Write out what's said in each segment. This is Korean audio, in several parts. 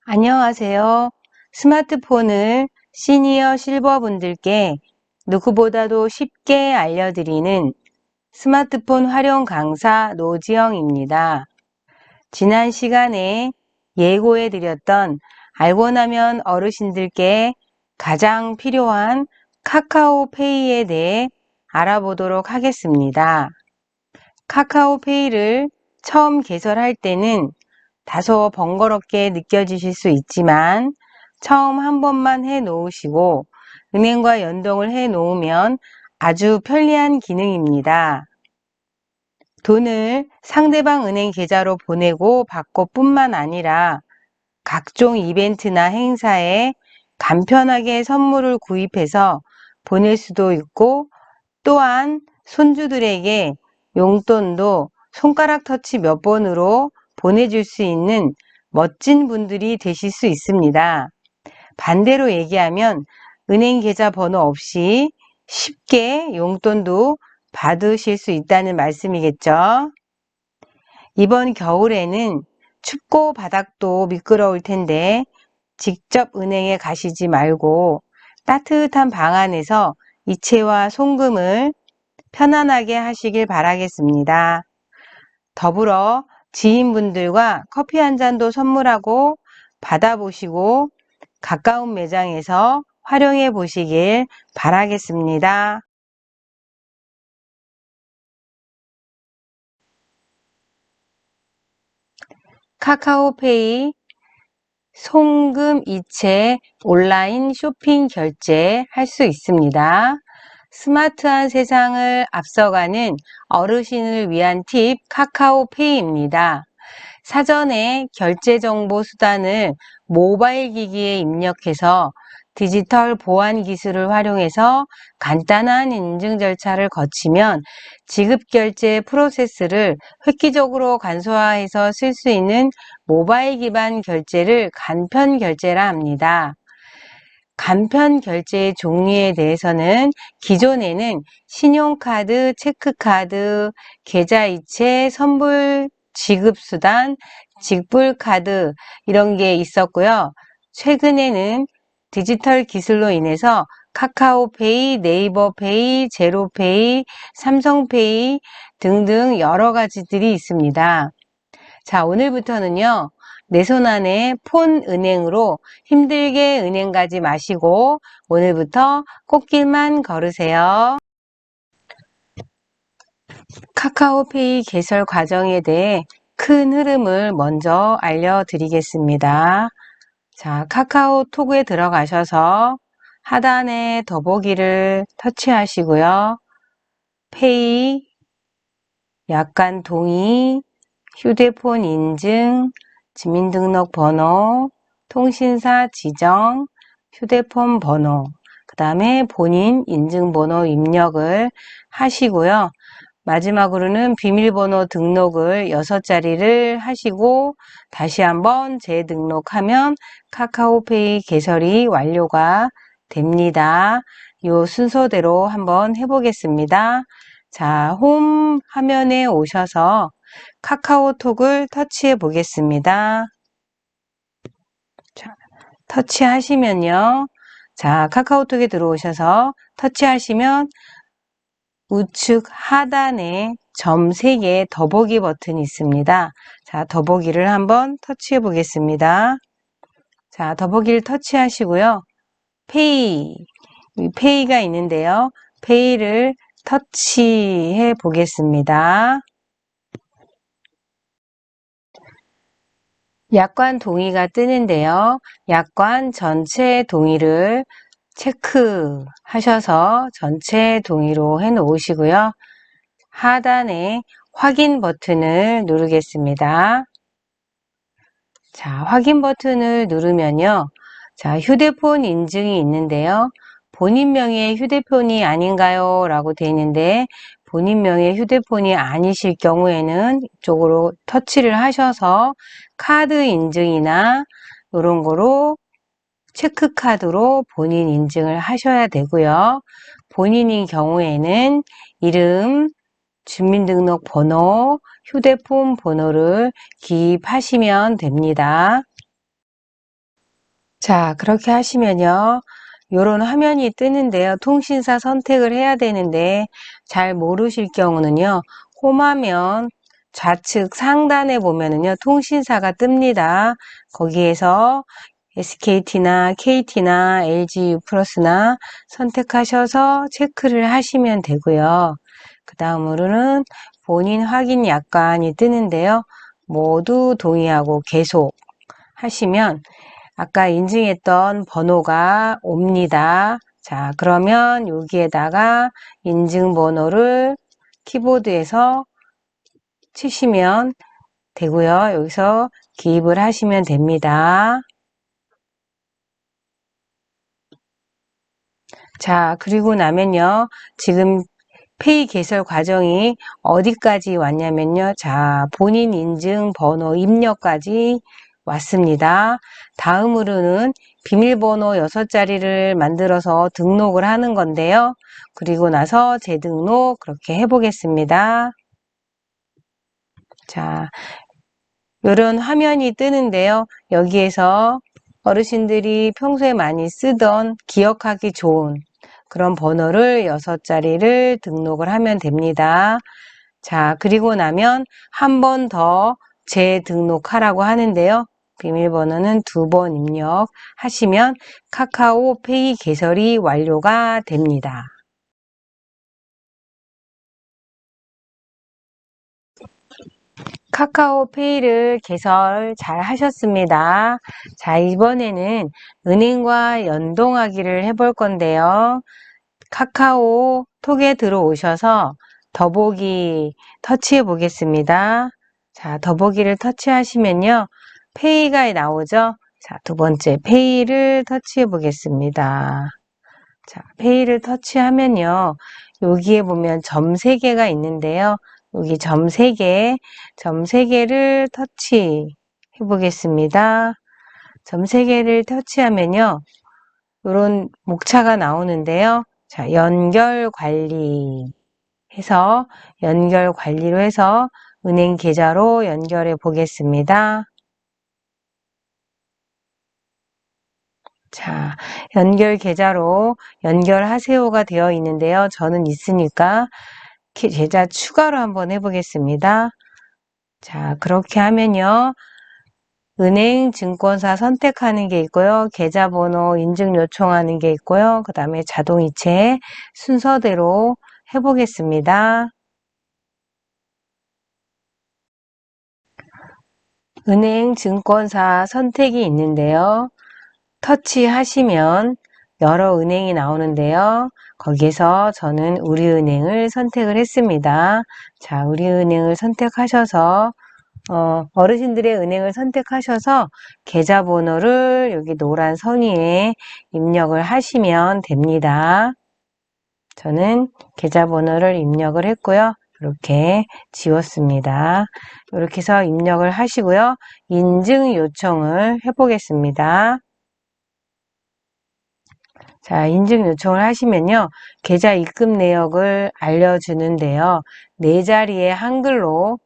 안녕하세요. 스마트폰을 시니어 실버분들께 누구보다도 쉽게 알려드리는 스마트폰 활용 강사 노지영입니다. 지난 시간에 예고해드렸던 알고 나면 어르신들께 가장 필요한 카카오페이에 대해 알아보도록 하겠습니다. 카카오페이를 처음 개설할 때는 다소 번거롭게 느껴지실 수 있지만 처음 한 번만 해 놓으시고 은행과 연동을 해 놓으면 아주 편리한 기능입니다. 돈을 상대방 은행 계좌로 보내고 받고 뿐만 아니라 각종 이벤트나 행사에 간편하게 선물을 구입해서 보낼 수도 있고, 또한 손주들에게 용돈도 손가락 터치 몇 번으로 보내줄 수 있는 멋진 분들이 되실 수 있습니다. 반대로 얘기하면 은행 계좌 번호 없이 쉽게 용돈도 받으실 수 있다는 말씀이겠죠. 이번 겨울에는 춥고 바닥도 미끄러울 텐데 직접 은행에 가시지 말고 따뜻한 방 안에서 이체와 송금을 편안하게 하시길 바라겠습니다. 더불어 지인분들과 커피 한 잔도 선물하고 받아보시고 가까운 매장에서 활용해 보시길 바라겠습니다. 카카오페이 송금 이체 온라인 쇼핑 결제 할 수 있습니다. 스마트한 세상을 앞서가는 어르신을 위한 팁 카카오페이입니다. 사전에 결제 정보 수단을 모바일 기기에 입력해서 디지털 보안 기술을 활용해서 간단한 인증 절차를 거치면 지급 결제 프로세스를 획기적으로 간소화해서 쓸 수 있는 모바일 기반 결제를 간편 결제라 합니다. 간편 결제의 종류에 대해서는 기존에는 신용카드, 체크카드, 계좌이체, 선불 지급수단, 직불카드 이런 게 있었고요. 최근에는 디지털 기술로 인해서 카카오페이, 네이버페이, 제로페이, 삼성페이 등등 여러 가지들이 있습니다. 자, 오늘부터는요. 내 손 안에 폰 은행으로 힘들게 은행 가지 마시고 오늘부터 꽃길만 걸으세요. 카카오페이 개설 과정에 대해 큰 흐름을 먼저 알려드리겠습니다. 자, 카카오톡에 들어가셔서 하단에 더보기를 터치하시고요. 페이, 약관 동의, 휴대폰 인증, 주민등록번호, 통신사 지정, 휴대폰 번호, 그 다음에 본인 인증번호 입력을 하시고요. 마지막으로는 비밀번호 등록을 6자리를 하시고 다시 한번 재등록하면 카카오페이 개설이 완료가 됩니다. 이 순서대로 한번 해보겠습니다. 자, 홈 화면에 오셔서 카카오톡을 터치해 보겠습니다. 자, 터치하시면요. 자, 카카오톡에 들어오셔서 터치하시면 우측 하단에 점 3개 더보기 버튼이 있습니다. 자, 더보기를 한번 터치해 보겠습니다. 자, 더보기를 터치하시고요. 페이가 있는데요. 페이를 터치해 보겠습니다. 약관 동의가 뜨는데요. 약관 전체 동의를 체크하셔서 전체 동의로 해 놓으시고요. 하단에 확인 버튼을 누르겠습니다. 자, 확인 버튼을 누르면요. 자, 휴대폰 인증이 있는데요. 본인 명의의 휴대폰이 아닌가요? 라고 되어 있는데 본인 명의의 휴대폰이 아니실 경우에는 이쪽으로 터치를 하셔서 카드 인증이나 이런 거로 체크카드로 본인 인증을 하셔야 되고요. 본인인 경우에는 이름, 주민등록번호, 휴대폰 번호를 기입하시면 됩니다. 자, 그렇게 하시면요. 요런 화면이 뜨는데요. 통신사 선택을 해야 되는데 잘 모르실 경우는요. 홈화면 좌측 상단에 보면은요. 통신사가 뜹니다. 거기에서 SKT나 KT나 LG U+나 선택하셔서 체크를 하시면 되고요. 그 다음으로는 본인 확인 약관이 뜨는데요. 모두 동의하고 계속 하시면 아까 인증했던 번호가 옵니다. 자, 그러면 여기에다가 인증번호를 키보드에서 치시면 되고요. 여기서 기입을 하시면 됩니다. 자, 그리고 나면요. 지금 페이 개설 과정이 어디까지 왔냐면요. 자, 본인 인증 번호 입력까지 왔습니다. 다음으로는 비밀번호 6자리를 만들어서 등록을 하는 건데요. 그리고 나서 재등록 그렇게 해보겠습니다. 자, 이런 화면이 뜨는데요. 여기에서 어르신들이 평소에 많이 쓰던 기억하기 좋은 그런 번호를 6자리를 등록을 하면 됩니다. 자, 그리고 나면 한 번 더 재등록하라고 하는데요. 비밀번호는 2번 입력하시면 카카오페이 개설이 완료가 됩니다. 카카오페이를 개설 잘 하셨습니다. 자, 이번에는 은행과 연동하기를 해볼 건데요. 카카오톡에 들어오셔서 더보기 터치해 보겠습니다. 자, 더보기를 터치하시면요. 페이가 나오죠? 자, 두 번째 페이를 터치해 보겠습니다. 자, 페이를 터치하면요. 여기에 보면 점 3개가 있는데요. 여기 점 3개를 터치해 보겠습니다. 점 3개를 터치하면요. 이런 목차가 나오는데요. 자, 연결 관리 해서 연결 관리로 해서 은행 계좌로 연결해 보겠습니다. 자, 연결 계좌로 연결하세요가 되어 있는데요. 저는 있으니까 계좌 추가로 한번 해보겠습니다. 자, 그렇게 하면요. 은행, 증권사 선택하는 게 있고요. 계좌번호 인증 요청하는 게 있고요. 그 다음에 자동이체 순서대로 해보겠습니다. 은행, 증권사 선택이 있는데요. 터치하시면 여러 은행이 나오는데요. 거기에서 저는 우리은행을 선택을 했습니다. 자, 우리은행을 선택하셔서 어르신들의 은행을 선택하셔서 계좌번호를 여기 노란 선위에 입력을 하시면 됩니다. 저는 계좌번호를 입력을 했고요. 이렇게 지웠습니다. 이렇게 해서 입력을 하시고요. 인증 요청을 해보겠습니다. 자, 인증 요청을 하시면요. 계좌 입금 내역을 알려주는데요. 4자리의 한글로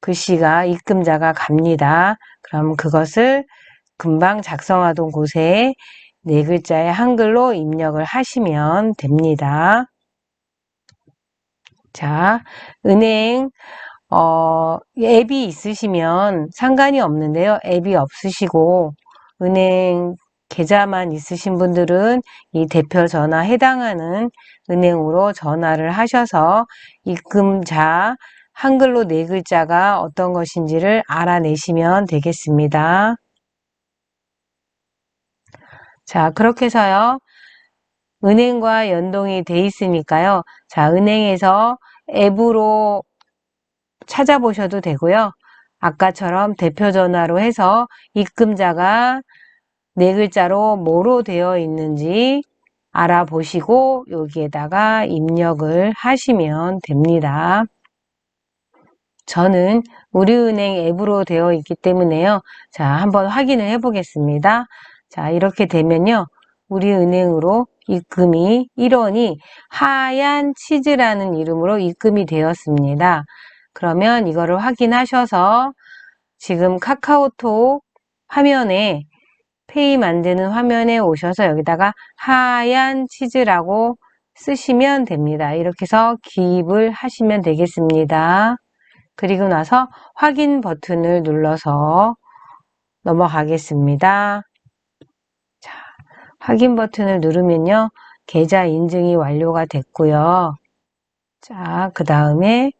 글씨가 입금자가 갑니다. 그럼 그것을 금방 작성하던 곳에 4글자의 한글로 입력을 하시면 됩니다. 자, 은행 앱이 있으시면 상관이 없는데요. 앱이 없으시고 은행 계좌만 있으신 분들은 이 대표 전화 해당하는 은행으로 전화를 하셔서 입금자 한글로 4글자가 어떤 것인지를 알아내시면 되겠습니다. 자, 그렇게 해서요. 은행과 연동이 돼 있으니까요. 자, 은행에서 앱으로 찾아보셔도 되고요. 아까처럼 대표 전화로 해서 입금자가 4글자로 뭐로 되어 있는지 알아보시고 여기에다가 입력을 하시면 됩니다. 저는 우리은행 앱으로 되어 있기 때문에요. 자, 한번 확인을 해 보겠습니다. 자, 이렇게 되면요. 우리은행으로 입금이 1원이 하얀 치즈라는 이름으로 입금이 되었습니다. 그러면 이거를 확인하셔서 지금 카카오톡 화면에 페이 만드는 화면에 오셔서 여기다가 하얀 치즈라고 쓰시면 됩니다. 이렇게 해서 기입을 하시면 되겠습니다. 그리고 나서 확인 버튼을 눌러서 넘어가겠습니다. 자, 확인 버튼을 누르면요. 계좌 인증이 완료가 됐고요. 자, 그 다음에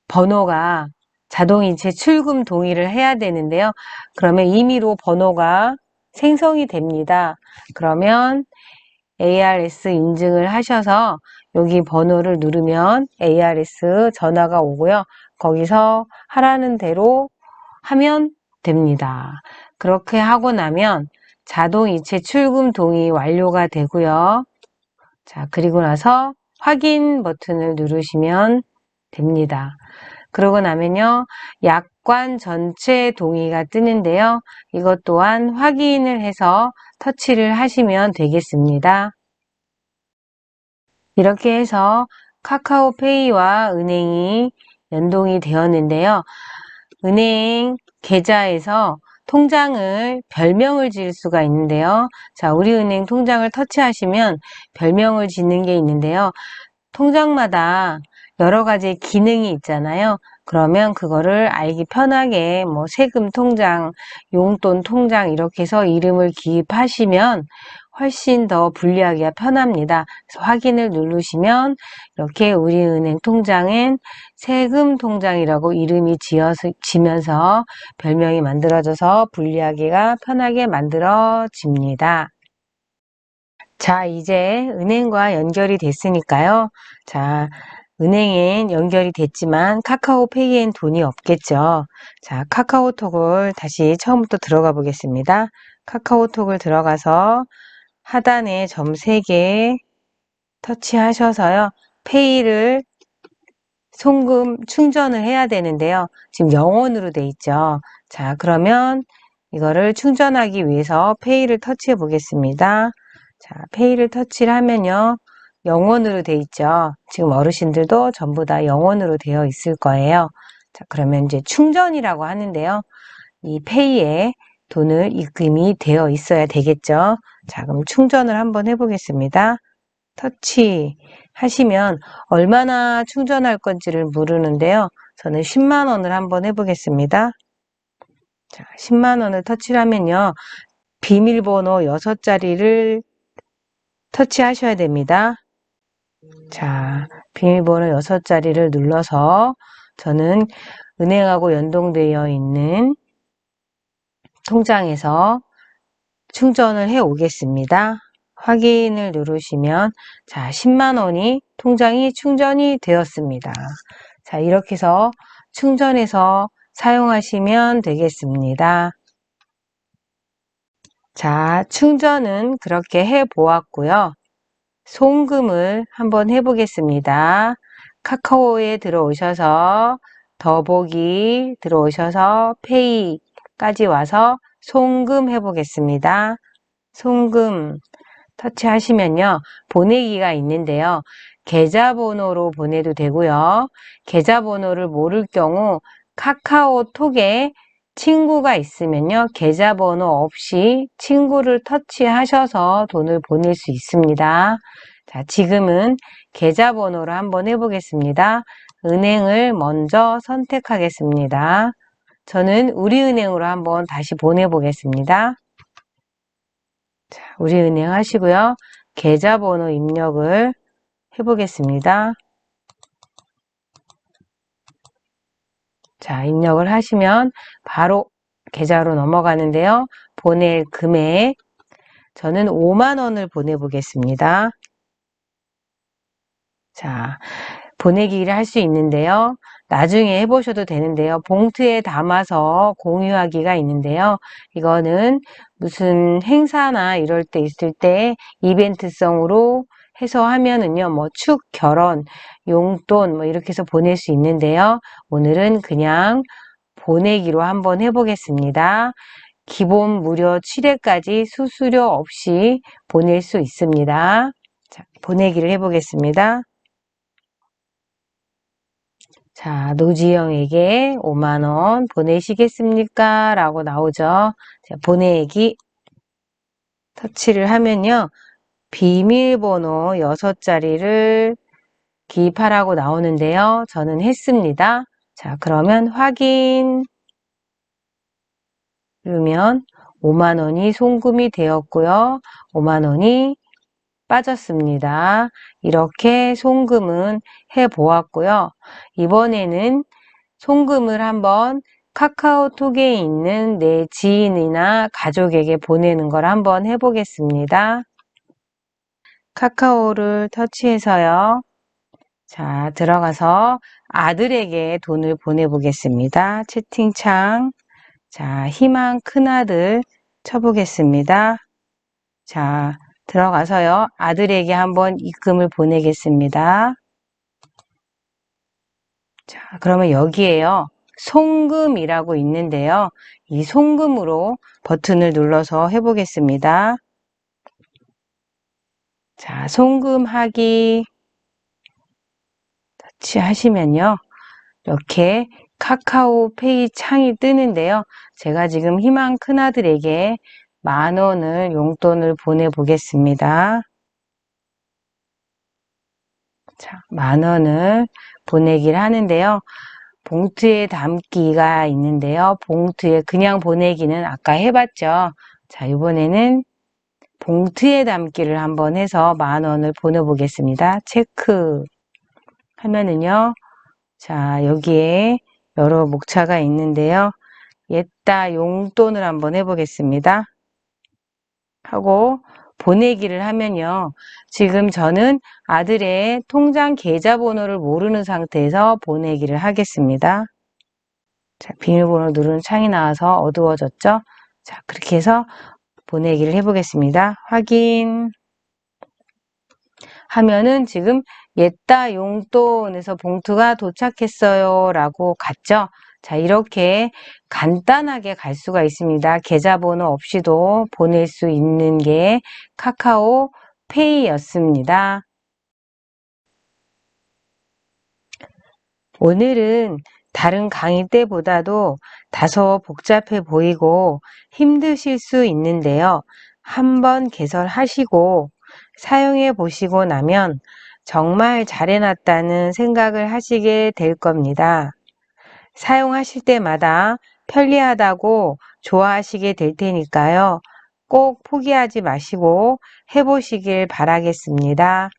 번호가 자동이체 출금 동의를 해야 되는데요. 그러면 임의로 번호가 생성이 됩니다. 그러면 ARS 인증을 하셔서 여기 번호를 누르면 ARS 전화가 오고요. 거기서 하라는 대로 하면 됩니다. 그렇게 하고 나면 자동이체 출금 동의 완료가 되고요. 자, 그리고 나서 확인 버튼을 누르시면 됩니다. 그러고 나면요, 약관 전체 동의가 뜨는데요. 이것 또한 확인을 해서 터치를 하시면 되겠습니다. 이렇게 해서 카카오페이와 은행이 연동이 되었는데요. 은행 계좌에서 통장을 별명을 지을 수가 있는데요. 자, 우리은행 통장을 터치하시면 별명을 짓는 게 있는데요. 통장마다 여러 가지 기능이 있잖아요. 그러면 그거를 알기 편하게 뭐 세금 통장, 용돈 통장 이렇게 해서 이름을 기입하시면 훨씬 더 분리하기가 편합니다. 그래서 확인을 누르시면 이렇게 우리은행 통장엔 세금 통장이라고 이름이 지면서 별명이 만들어져서 분리하기가 편하게 만들어집니다. 자, 이제 은행과 연결이 됐으니까요. 자, 은행엔 연결이 됐지만 카카오페이엔 돈이 없겠죠. 자, 카카오톡을 다시 처음부터 들어가 보겠습니다. 카카오톡을 들어가서 하단에 점 3개 터치하셔서요. 페이를 송금 충전을 해야 되는데요. 지금 0원으로 돼 있죠. 자, 그러면 이거를 충전하기 위해서 페이를 터치해 보겠습니다. 자, 페이를 터치를 하면요. 0원으로 돼 있죠. 지금 어르신들도 전부 다 0원으로 되어 있을 거예요. 자, 그러면 이제 충전이라고 하는데요. 이 페이에 돈을 입금이 되어 있어야 되겠죠. 자, 그럼 충전을 한번 해보겠습니다. 터치 하시면 얼마나 충전할 건지를 물으는데요. 저는 10만 원을 한번 해보겠습니다. 자, 10만 원을 터치를 하면요. 비밀번호 6자리를 터치하셔야 됩니다. 자, 비밀번호 6자리를 눌러서 저는 은행하고 연동되어 있는 통장에서 충전을 해 오겠습니다. 확인을 누르시면 자, 10만 원이 통장이 충전이 되었습니다. 자, 이렇게 해서 충전해서 사용하시면 되겠습니다. 자, 충전은 그렇게 해 보았고요. 송금을 한번 해보겠습니다. 카카오에 들어오셔서 더보기 들어오셔서 페이까지 와서 송금 해보겠습니다. 송금 터치하시면요. 보내기가 있는데요. 계좌번호로 보내도 되고요. 계좌번호를 모를 경우 카카오톡에 친구가 있으면요. 계좌번호 없이 친구를 터치하셔서 돈을 보낼 수 있습니다. 자, 지금은 계좌번호로 한번 해보겠습니다. 은행을 먼저 선택하겠습니다. 저는 우리은행으로 한번 다시 보내보겠습니다. 자, 우리은행 하시고요. 계좌번호 입력을 해보겠습니다. 자, 입력을 하시면 바로 계좌로 넘어가는데요. 보낼 금액 저는 5만 원을 보내보겠습니다. 자, 보내기를 할 수 있는데요. 나중에 해보셔도 되는데요. 봉투에 담아서 공유하기가 있는데요. 이거는 무슨 행사나 이럴 때 있을 때 이벤트성으로 해서 하면은요, 뭐 축, 결혼, 용돈 뭐 이렇게 해서 보낼 수 있는데요. 오늘은 그냥 보내기로 한번 해보겠습니다. 기본 무료 7회까지 수수료 없이 보낼 수 있습니다. 자, 보내기를 해보겠습니다. 자, 노지영에게 5만원 보내시겠습니까? 라고 나오죠. 자, 보내기 터치를 하면요. 비밀번호 6자리를 기입하라고 나오는데요. 저는 했습니다. 자, 그러면 확인 누르면 5만원이 송금이 되었고요. 5만원이 빠졌습니다. 이렇게 송금은 해 보았고요. 이번에는 송금을 한번 카카오톡에 있는 내 지인이나 가족에게 보내는 걸 한번 해보겠습니다. 카카오를 터치해서요. 자, 들어가서 아들에게 돈을 보내보겠습니다. 채팅창. 자, 희망 큰아들 쳐보겠습니다. 자, 들어가서요. 아들에게 한번 입금을 보내겠습니다. 자, 그러면 여기에요. 송금이라고 있는데요. 이 송금으로 버튼을 눌러서 해보겠습니다. 자, 송금하기 터치하시면요. 이렇게 카카오페이 창이 뜨는데요. 제가 지금 희망 큰아들에게 10,000원을 용돈을 보내보겠습니다. 자, 10,000원을 보내기를 하는데요. 봉투에 담기가 있는데요. 봉투에 그냥 보내기는 아까 해봤죠. 자, 이번에는 봉투에 담기를 한번 해서 10,000원을 보내보겠습니다. 체크 하면은요. 자, 여기에 여러 목차가 있는데요. 옛다 용돈을 한번 해보겠습니다. 하고 보내기를 하면요. 지금 저는 아들의 통장 계좌번호를 모르는 상태에서 보내기를 하겠습니다. 자, 비밀번호 누르는 창이 나와서 어두워졌죠? 자, 그렇게 해서 보내기를 해보겠습니다. 확인 하면은 지금 옛다 용돈에서 봉투가 도착했어요 라고 갔죠. 자, 이렇게 간단하게 갈 수가 있습니다. 계좌번호 없이도 보낼 수 있는 게 카카오페이였습니다. 오늘은 다른 강의 때보다도 다소 복잡해 보이고 힘드실 수 있는데요. 한번 개설하시고 사용해 보시고 나면 정말 잘해놨다는 생각을 하시게 될 겁니다. 사용하실 때마다 편리하다고 좋아하시게 될 테니까요. 꼭 포기하지 마시고 해보시길 바라겠습니다.